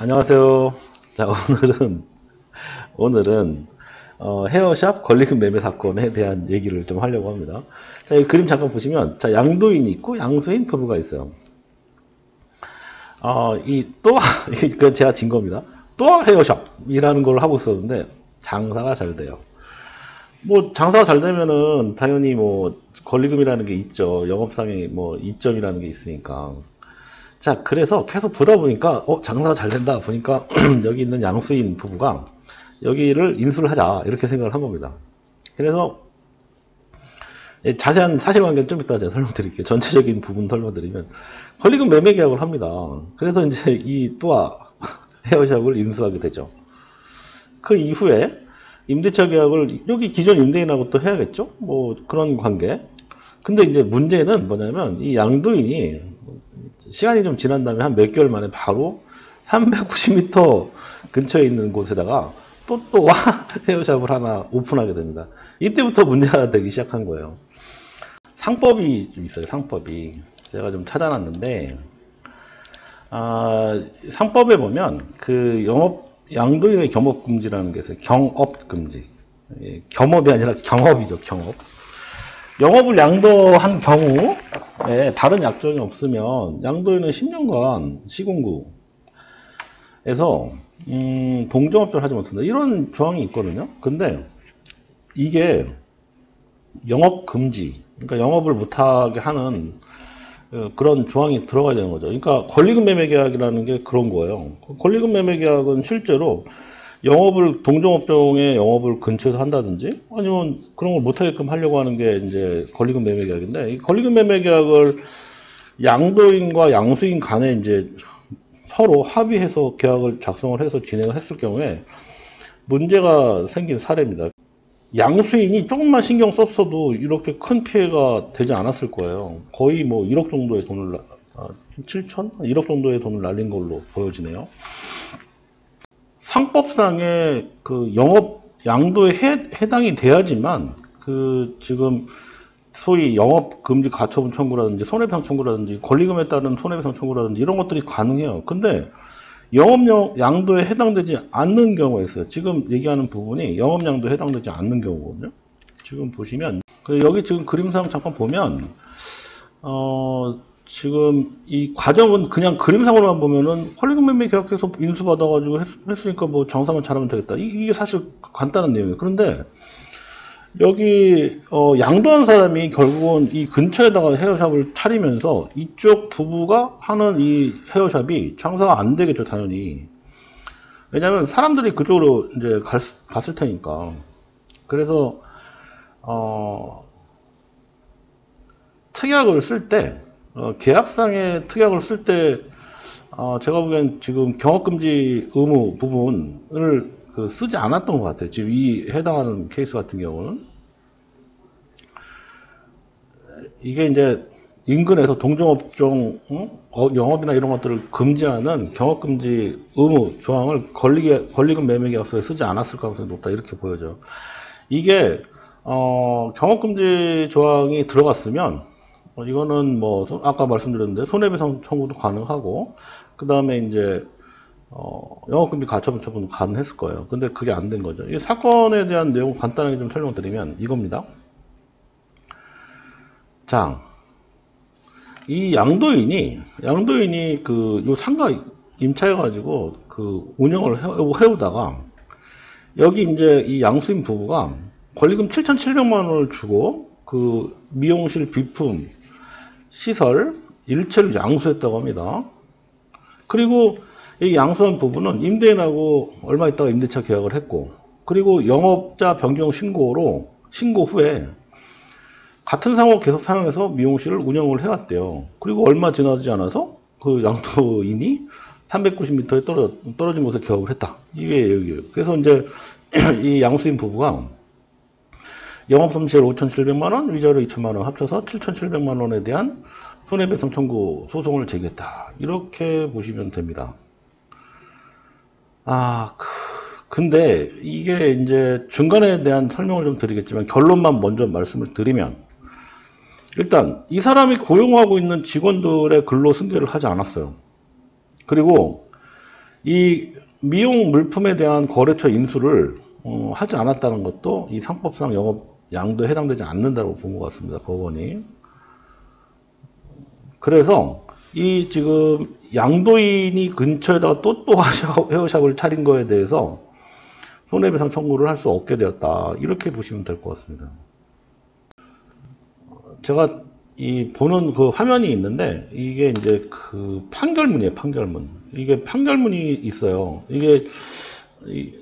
안녕하세요. 자, 오늘은 헤어샵 권리금 매매 사건에 대한 얘기를 좀 하려고 합니다. 자, 이 그림 잠깐 보시면, 자, 양도인이 있고 양수인 부부가 있어요. 그 제가 진 겁니다. 또 헤어샵이라는 걸 하고 있었는데, 장사가 잘 돼요. 뭐, 장사가 잘 되면은, 당연히 뭐, 권리금이라는 게 있죠. 영업상의 뭐, 이점이라는 게 있으니까. 자, 그래서 계속 보다 보니까, 장사가 잘 된다 보니까, 여기 있는 양수인 부부가, 여기를 인수를 하자, 이렇게 생각을 한 겁니다. 그래서, 자세한 사실관계는 좀 이따 제가 설명드릴게요. 전체적인 부분 설명드리면, 권리금 매매 계약을 합니다. 그래서 이제 이 또아 헤어샵을 인수하게 되죠. 그 이후에, 임대차 계약을, 여기 기존 임대인하고 또 해야겠죠? 뭐, 그런 관계. 근데 이제 문제는 뭐냐면, 이 양도인이, 시간이 좀 지난 다음에 한 몇 개월 만에 바로 390m 근처에 있는 곳에다가 또와 헤어샵을 하나 오픈하게 됩니다. 이때부터 문제가 되기 시작한 거예요. 상법이 좀 있어요. 상법이 제가 좀 찾아놨는데 상법에 보면 그 양도인의 겸업금지라는 게 있어요. 경업금지. 겸업이 아니라 경업이죠. 경업. 영업을 양도한 경우에 다른 약정이 없으면 양도인은 10년간 시공구에서 동종업종을 하지 못한다. 이런 조항이 있거든요. 근데 이게 영업금지, 그러니까 영업을 못하게 하는 그런 조항이 들어가야 되는 거죠. 그러니까 권리금 매매 계약이라는 게 그런 거예요. 권리금 매매 계약은 실제로 동종업종의 영업을 근처에서 한다든지 아니면 그런 걸 못하게끔 하려고 하는 게 이제 권리금 매매 계약인데, 이 권리금 매매 계약을 양도인과 양수인 간에 이제 서로 합의해서 계약을 작성을 해서 진행을 했을 경우에 문제가 생긴 사례입니다. 양수인이 조금만 신경 썼어도 이렇게 큰 피해가 되지 않았을 거예요. 거의 뭐 1억 정도의 돈을 7천? 1억 정도의 돈을 날린 걸로 보여지네요. 상법상의 그 영업 양도에 해당이 돼야지만 그 지금 소위 영업금지 가처분 청구라든지 손해배상 청구라든지 권리금에 따른 손해배상 청구라든지 이런 것들이 가능해요. 근데 영업 양도에 해당되지 않는 경우가 있어요. 지금 얘기하는 부분이 영업 양도에 해당되지 않는 경우거든요. 지금 보시면 여기 지금 그림상 잠깐 보면 지금 이 과정은 그냥 그림상으로만 보면은 권리금 매매 계약해서 인수받아가지고 했으니까 뭐 장사만 잘하면 되겠다. 이게 사실 간단한 내용이에요. 그런데 여기 양도한 사람이 결국은 이 근처에다가 헤어샵을 차리면서 이쪽 부부가 하는 이 헤어샵이 장사가 안 되겠죠, 당연히. 왜냐면 사람들이 그쪽으로 이제 갔을 테니까. 그래서 특약을 쓸 때 계약상의 특약을 쓸 때 제가 보기엔 지금 경업금지 의무 부분을 쓰지 않았던 것 같아요. 지금 이 해당하는 케이스 같은 경우는 이게 이제 인근에서 동종업종 영업이나 이런 것들을 금지하는 경업금지 의무 조항을 권리금 매매계약서에 쓰지 않았을 가능성이 높다, 이렇게 보여져요. 이게 경업금지 조항이 들어갔으면 이거는 뭐 아까 말씀드렸는데 손해배상 청구도 가능하고 그 다음에 이제 영업금지 가처분 처분도 가능했을 거예요. 근데 그게 안 된 거죠. 이 사건에 대한 내용 간단하게 좀 설명드리면 이겁니다. 자, 이 양도인이 요 상가 임차해가지고 운영을 해오다가 여기 이제 이 양수인 부부가 권리금 7,700만 원을 주고 미용실 비품 시설 일체를 양수했다고 합니다. 그리고 이 양수한 부부는 임대인하고 얼마 있다가 임대차 계약을 했고, 그리고 영업자 변경 신고 후에 같은 상호 계속 사용해서 미용실을 운영을 해왔대요. 그리고 얼마 지나지 않아서 그 양도인이 390m에 떨어진 곳에 개업을 했다. 이게 여기예요. 그래서 이제 이 양수인 부부가 영업손실 5,700만 원, 위자료 2천만 원 합쳐서 7,700만 원에 대한 손해배상 청구 소송을 제기했다. 이렇게 보시면 됩니다. 근데 이게 이제 중간에 대한 설명을 좀 드리겠지만 결론만 먼저 말씀을 드리면, 일단 이 사람이 고용하고 있는 직원들의 근로 승계를 하지 않았어요. 그리고 이 미용 물품에 대한 거래처 인수를 하지 않았다는 것도 이 상법상 영업 양도에 해당되지 않는다고 본 것 같습니다. 법원이. 그래서 이 지금 양도인이 근처에다가 또 헤어샵을 차린 거에 대해서 손해배상 청구를 할 수 없게 되었다. 이렇게 보시면 될 것 같습니다. 제가 이 보는 그 화면이 있는데 이게 이제 그 판결문이에요. 판결문. 이게 판결문이 있어요. 이게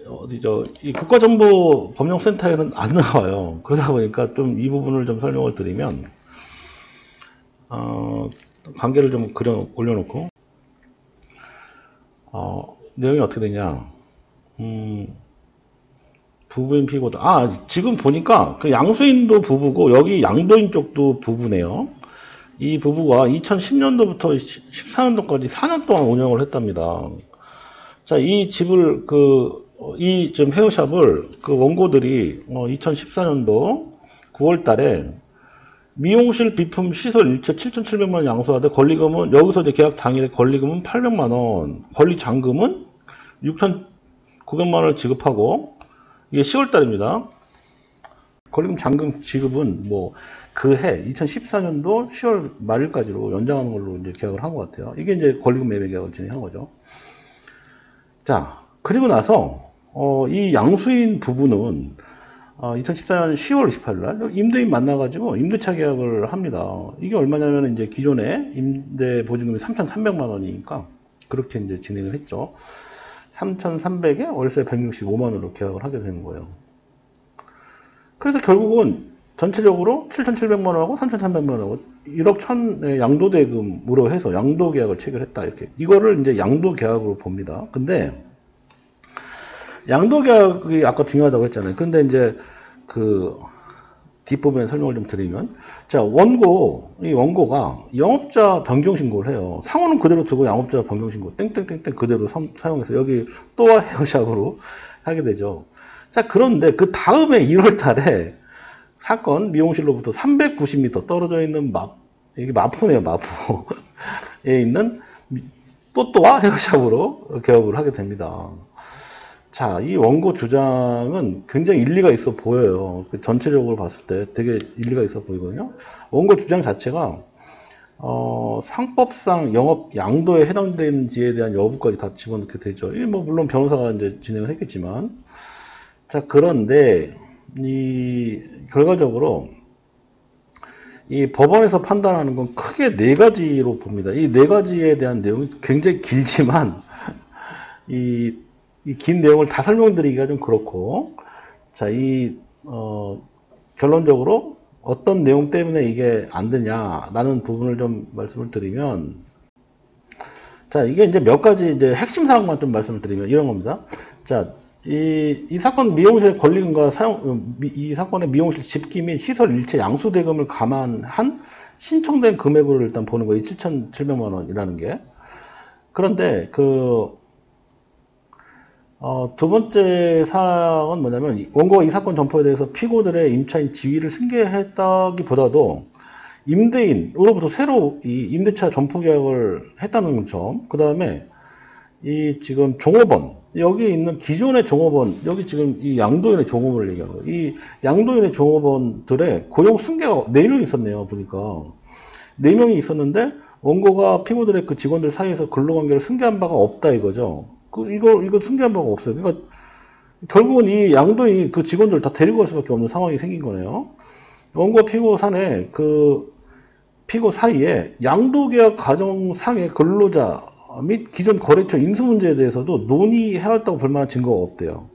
어디죠? 이 국가정보법령센터에는 안 나와요. 그러다 보니까 좀 이 부분을 좀 설명을 드리면 관계를 좀 올려놓고 내용이 어떻게 되냐? 부부인 피고도 지금 보니까 그 양수인도 부부고 여기 양도인 쪽도 부부네요. 이 부부가 2010년도부터 14년도까지 4년 동안 운영을 했답니다. 자, 이 집을 이 지금 헤어샵을 그 원고들이 2014년도 9월 달에 미용실 비품 시설 일체 7,700만 원 양수하되 권리금은 여기서 이제 계약 당일에 권리금은 800만 원, 권리 잔금은 6,900만 원을 지급하고 이게 10월 달입니다. 권리금 잔금 지급은 뭐 그해 2014년도 10월 말일까지로 연장하는 걸로 이제 계약을 한 것 같아요. 이게 이제 권리금 매매 계약을 진행한 거죠. 자, 그리고 나서 이 양수인 부부는 2014년 10월 28일 날 임대인 만나가지고 임대차 계약을 합니다. 이게 얼마냐면 이제 기존에 임대 보증금이 3,300만 원이니까 그렇게 이제 진행을 했죠. 3,300에 월세 165만 원으로 계약을 하게 되는 거예요. 그래서 결국은 전체적으로 7,700만 원하고 3,300만 원하고 1억 1,000의 양도대금으로 해서 양도계약을 체결했다. 이렇게. 이거를 이제 양도계약으로 봅니다. 근데 양도계약이 아까 중요하다고 했잖아요. 근데 이제 그 뒷부분에 설명을 좀 드리면, 자, 이 원고가 영업자 변경신고를 해요. 상호는 그대로 두고 영업자 변경신고 땡땡땡땡 그대로 사용해서 여기 또한 헤어샵으로 하게 되죠. 자, 그런데 그 다음에 1월 달에 사건 미용실로부터 390m 떨어져 있는 이게 마포네요, 마포에 있는 또또와 헤어샵으로 개업을 하게 됩니다. 자, 이 원고 주장은 굉장히 일리가 있어 보여요. 전체적으로 봤을 때 되게 일리가 있어 보이거든요. 원고 주장 자체가 상법상 영업 양도에 해당되는지에 대한 여부까지 다 집어넣게 되죠. 뭐 물론 변호사가 이제 진행을 했겠지만, 자, 그런데 결과적으로 이 법원에서 판단하는 건 크게 네 가지로 봅니다. 이 네 가지에 대한 내용이 굉장히 길지만 이 긴 내용을 다 설명드리기가 좀 그렇고, 자, 결론적으로 어떤 내용 때문에 이게 안 되냐라는 부분을 좀 말씀을 드리면, 자, 이게 이제 몇 가지 이제 핵심 사항만 좀 말씀을 드리면 이런 겁니다. 자, 이 사건 미용실 권리금과 이 사건의 미용실 집기 및 시설 일체 양수대금을 감안한 신청된 금액으로 일단 보는 거예요. 7,700만 원이라는 게. 그런데 두 번째 사항은 뭐냐면, 원고가 이 사건 점포에 대해서 피고들의 임차인 지위를 승계했다기보다도 임대인으로부터 새로 이 임대차 점포 계약을 했다는 점, 그 다음에 지금 종업원, 여기 있는 기존의 종업원, 여기 지금 이 양도인의 종업원을 얘기하는 거예요. 이 양도인의 종업원들의 고용 승계가 4명 있었네요, 보니까. 4명이 있었는데, 원고가 피고들의 그 직원들 사이에서 근로관계를 승계한 바가 없다 이거죠. 이거 승계한 바가 없어요. 그러니까, 결국은 이 양도인이 그 직원들 다 데리고 갈 수밖에 없는 상황이 생긴 거네요. 원고 피고 산에 피고 사이에 양도계약 과정상의 근로자 및 기존 거래처 인수 문제에 대해서도 논의해왔다고 볼 만한 증거가 없대요.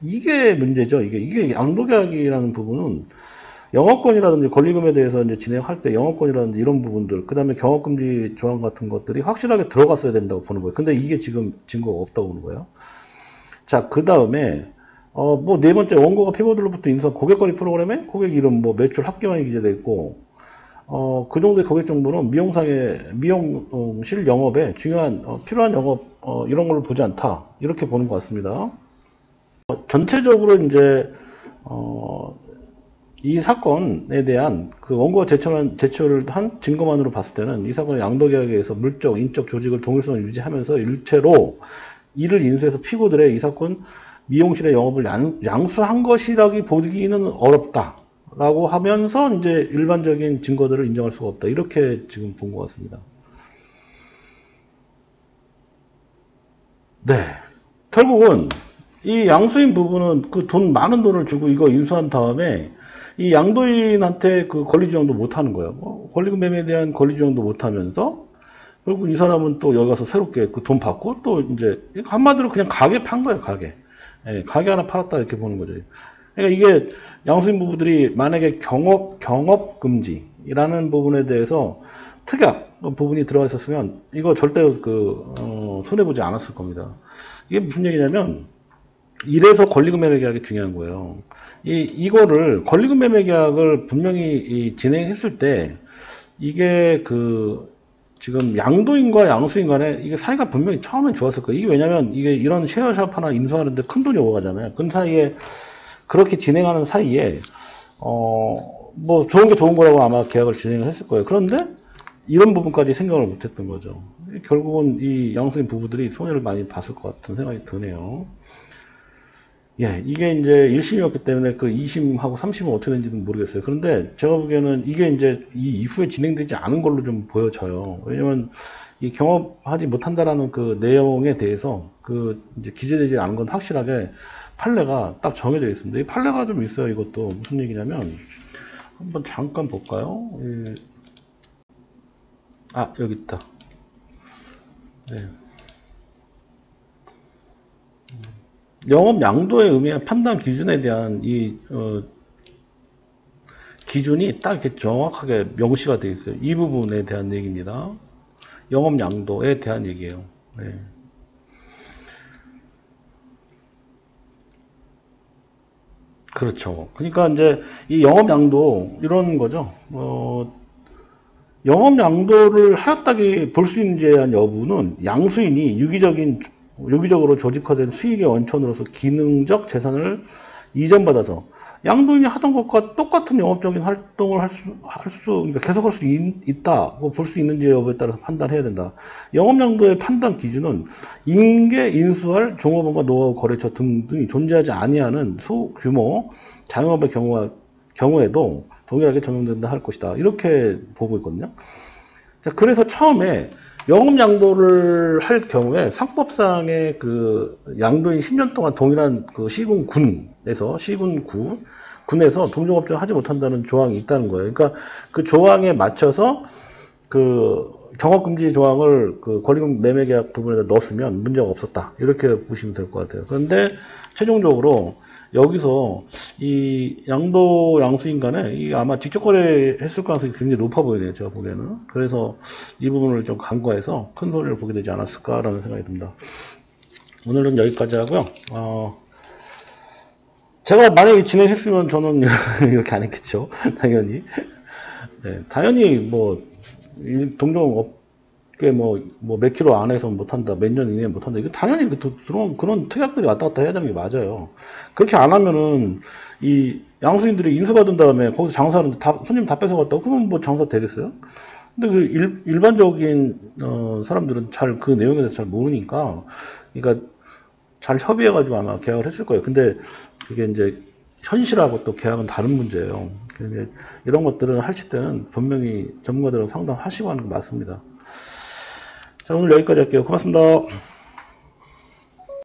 이게 문제죠. 이게 양도계약이라는 부분은 영업권이라든지 권리금에 대해서 이제 진행할 때 영업권이라든지 이런 부분들, 그 다음에 경업금지 조항 같은 것들이 확실하게 들어갔어야 된다고 보는 거예요. 근데 이게 지금 증거가 없다고 보는 거예요. 자, 그 다음에, 네 번째, 원고가 피고들로부터 인수한 고객관리 프로그램에 고객 이름, 매출 합계만이 기재되어 있고, 그 정도의 고객 정보는 미용실 영업에 중요한, 필요한 영업, 이런 걸 보지 않다. 이렇게 보는 것 같습니다. 전체적으로 이제, 이 사건에 대한 그 원고가 제출을 한 증거만으로 봤을 때는 이 사건의 양도계약에 의해서 물적, 인적, 조직을 동일성을 유지하면서 일체로 이를 인수해서 피고들의 이 사건 미용실의 영업을 양수한 것이라기 보기는 어렵다. 라고 하면서 이제 일반적인 증거들을 인정할 수가 없다. 이렇게 지금 본 것 같습니다. 네. 결국은 이 양수인 부분은 그 돈 많은 돈을 주고 이거 인수한 다음에 이 양도인한테 그 권리주장도 못 하는 거예요. 권리금 매매에 대한 권리주장도 못 하면서 결국 이 사람은 또 여기 가서 새롭게 그 돈 받고 또 이제 한마디로 그냥 가게 판 거예요, 가게. 예, 가게 하나 팔았다 이렇게 보는 거죠. 그러니까 이게 양수인 부부들이 만약에 경업 금지라는 부분에 대해서 특약 부분이 들어가 있었으면 이거 절대 손해보지 않았을 겁니다. 이게 무슨 얘기냐면 이래서 권리금 매매 계약이 중요한 거예요. 이거를 권리금 매매 계약을 분명히 진행했을 때 이게 지금 양도인과 양수인 간에 이게 사이가 분명히 처음엔 좋았을 거예요. 이게 왜냐면 이게 이런 쉐어샵 하나 인수하는데 큰 돈이 오가잖아요. 그 사이에 그렇게 진행하는 사이에 뭐 좋은 게 좋은 거라고 아마 계약을 진행을 했을 거예요. 그런데 이런 부분까지 생각을 못했던 거죠. 결국은 이 양수인 부부들이 손해를 많이 봤을 것 같은 생각이 드네요. 예, 이게 이제 1심이었기 때문에 그 2심하고 3심은 어떻게 되는지는 모르겠어요. 그런데 제가 보기에는 이게 이제 이 이후에 진행되지 않은 걸로 좀 보여져요. 왜냐면 이 경업하지 못한다라는 그 내용에 대해서 이제 기재되지 않은 건 확실하게 판례가 딱 정해져 있습니다. 이 판례가 좀 있어요. 이것도 무슨 얘기냐면 한번 잠깐 볼까요? 예. 아, 여기 있다. 네. 영업 양도에 의미한 판단 기준에 대한 기준이 딱 이렇게 정확하게 명시가 되어 있어요. 이 부분에 대한 얘기입니다. 영업 양도에 대한 얘기예요. 네. 그렇죠. 그러니까 이제 이 영업 양도 이런 거죠. 영업 양도를 하였다기 볼 수 있는지에 대한 여부는 양수인이 유기적으로 조직화된 수익의 원천으로서 기능적 재산을 이전받아서 양도인이 하던 것과 똑같은 영업적인 활동을 그러니까 계속할 수 있다고 볼 수 있는지 여부에 따라서 판단해야 된다. 영업양도의 판단 기준은 인계, 인수할 종업원과 노하우 거래처 등이 존재하지 아니하는 소규모 자영업의 경우에도 동일하게 적용된다 할 것이다. 이렇게 보고 있거든요. 자, 그래서 처음에 영업양도를 할 경우에 상법상의 양도인 10년 동안 동일한 시군군에서 동종업종을 하지 못한다는 조항이 있다는 거예요. 그러니까 그 조항에 맞춰서 경업금지 조항을 권리금 매매계약 부분에다 넣었으면 문제가 없었다. 이렇게 보시면 될 것 같아요. 그런데 최종적으로 여기서 이 양수인 간에 아마 직접 거래했을 가능성이 굉장히 높아 보이네요. 제가 보기에는. 그래서 이 부분을 좀 간과해서 큰 소리를 보게 되지 않았을까라는 생각이 듭니다. 오늘은 여기까지 하고요. 제가 만약에 진행했으면 저는 이렇게 안 했겠죠. 당연히. 네, 당연히 동종업계 몇 킬로 안에서 못한다, 몇 년 이내에 못한다. 이거 당연히 그런 특약들이 왔다 갔다 해야 되는 게 맞아요. 그렇게 안 하면은 이 양수인들이 인수받은 다음에 거기서 장사하는데 손님 다 뺏어갔다고 그러면 장사 되겠어요? 근데 일반적인 사람들은 그 내용에 대해서 잘 모르니까, 그러니까 잘 협의해가지고 아마 계약을 했을 거예요. 근데 그게 이제 현실하고 또 계약은 다른 문제예요. 이런 것들은 하실 때는 분명히 전문가들하고 상담하시고 하는 게 맞습니다. 자, 오늘 여기까지 할게요. 고맙습니다.